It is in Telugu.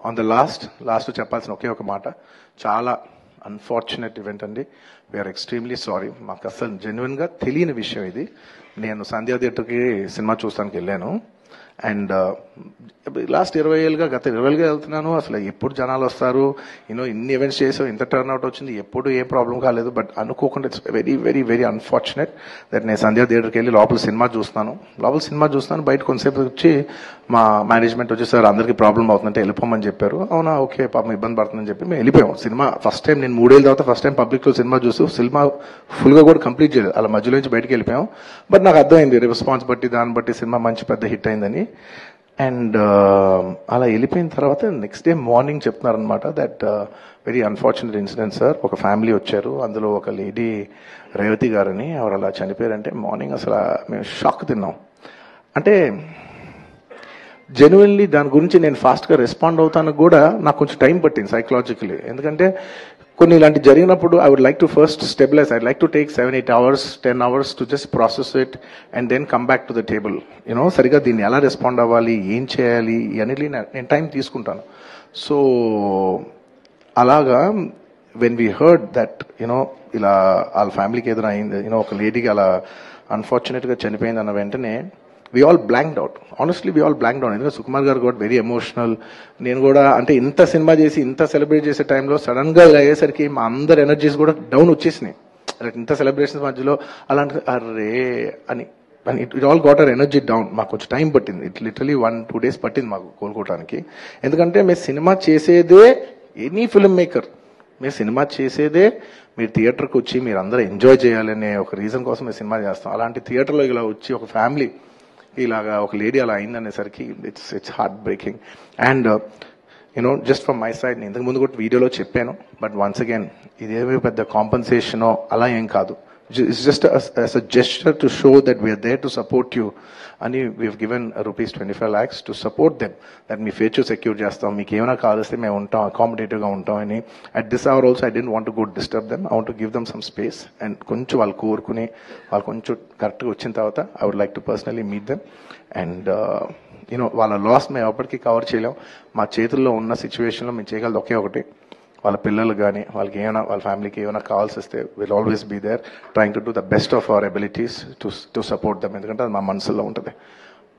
ఆన్ ద లాస్ట్ చెప్పాల్సిన ఒకే ఒక మాట, చాలా అన్ఫార్చునేట్ ఈవెంట్ అండి. We're extremely sorry. మాకు అసలు జెన్యున్గా తెలియని విషయం ఇది. నేను సంధ్యా థియేటర్కి సినిమా చూస్తానికి వెళ్ళాను. అండ్ లాస్ట్ 20 ఏళ్ళుగా గత 20 ఏళ్ళుగా వెళ్తున్నాను. అసలు ఎప్పుడు జనాలు వస్తారు, ఇన్ని ఈవెంట్స్ చేసాం, ఇంత టర్న్అవుట్ వచ్చింది, ఎప్పుడు ఏం ప్రాబ్లం కాలేదు. బట్ అనుకోకుండా it's very very very unfortunate that నేను సంధ్యా థియేటర్కి వెళ్ళి లోపల సినిమా చూస్తున్నాను. బయట కొంతసేపు వచ్చి మా మేనేజ్మెంట్ వచ్చి, సార్ అందరికీ ప్రాబ్లం అవుతుందంటే వెళ్ళిపోమని చెప్పారు. అవునా, ఓకే, పాపం ఇబ్బంది పడుతుందని చెప్పి మేము వెళ్ళిపోయాం. సినిమా ఫస్ట్ టైం నేను 3 ఏళ్ళ తర్వాత ఫస్ట్ టైం పబ్లిక్లో సినిమా చూస్తూ సినిమా ఫుల్గా కూడా కంప్లీట్ చేయలేదు, అలా మధ్యలో నుంచి బయటకు వెళ్ళిపోయాం. బట్ నాకు అర్థమైంది రెస్పాన్స్ బట్టి, దాన్ని బట్టి సినిమా మంచి పెద్ద హిట్ అయిందని. అండ్ అలా వెళ్ళిపోయిన తర్వాత నెక్స్ట్ డే మార్నింగ్ చెప్తున్నారనమాట that very unfortunate incident sir. ఒక ఫ్యామిలీ వచ్చారు, అందులో ఒక లేడీ రేవతి గారని, ఎవరు అలా చనిపోయారంటే మార్నింగ్ అసలు మేము షాక్ తిన్నాం. అంటే జెన్యున్లీ దాని గురించి నేను ఫాస్ట్గా రెస్పాండ్ అవుతానికి కూడా నాకు కొంచెం టైం పట్టింది సైకలాజికలీ. ఎందుకంటే కొన్ని ఇలాంటి జరిగినప్పుడు I would like to first stabilize. I like to take 7-8 hours 10 hours to just process it and then come back to the table. సరిగా దీన్ని ఎలా రెస్పాండ్ అవ్వాలి, ఏం చేయాలి ఇవన్నీ నేను టైం తీసుకుంటాను. సో అలాగా వెన్ వీ హర్డ్ దట్ ఇలా వాళ్ళ ఫ్యామిలీకి ఏదైనా అయింది, ఒక లేడీకి అలా అన్ఫార్చునేట్గా చనిపోయింది అన్న వెంటనే we all blanked out. Honestly, we all blanked out. ఎందుకంటే సుకుమార్ గారు కూడా వెరీ ఎమోషనల్. నేను కూడా అంటే ఇంత సినిమా చేసి ఇంత సెలబ్రేట్ చేసే టైంలో సడన్ గా ఇలా అయ్యేసరికి మా అందరి ఎనర్జీస్ కూడా డౌన్ వచ్చేసినాయి. ఇంత సెలబ్రేషన్స్ మధ్యలో అలాంటి అరే అని it all got our energy down. మాకు కొంచెం టైం పట్టింది. ఇట్ లిటరలీ 1-2 days పట్టింది మాకు కోలుకోవడానికి. ఎందుకంటే మీరు సినిమా చేసేదే, ఎనీ ఫిల్మ్ మేకర్ మీరు సినిమా చేసేదే మీరు థియేటర్కి వచ్చి మీరు అందరూ ఎంజాయ్ చేయాలనే ఒక రీజన్ కోసం మేము సినిమా చేస్తాం. అలాంటి థియేటర్లో ఇలా వచ్చి ఒక ఫ్యామిలీ ఇలాగా ఒక లేడీ అలా అయిందనేసరికి it's heart breaking. And just from my side, నేను ఇంతకు ముందు కూడా వీడియోలో చెప్పాను, బట్ వన్స్ అగైన్ ఇదేమీ పెద్ద కాంపన్సేషనో అలా ఏం కాదు. It's just as a gesture to show that we are there to support you. And we have given rupees 25 lakhs to support them. That me future secure చేస్తాం, మీకు ఏమైనా కావాల్స్తే మేము ఉంటాం, అకామిడేటివ్గా ఉంటాం అని. At this hour also I didn't want to go disturb them. I want to give them some space. And కొంచెం వాళ్ళు కోరుకుని వాళ్ళు కొంచెం కరెక్ట్గా వచ్చిన తర్వాత I would like to personally meet them. And వాళ్ళ లాస్ మేము ఎప్పటికీ కవర్ చేయలేం. మా చేతుల్లో ఉన్న సిచ్యువేషన్లో మేము చేయగలదు ఒకే ఒకటి, వాళ్ళ పిల్లలు కానీ వాళ్ళకి ఏమైనా వాళ్ళ ఫ్యామిలీకి ఏమైనా కావాల్సి వస్తే will always be there trying to do the best of our abilities to support them. ఎందుకంటే అది మా మనసులో ఉంటుంది.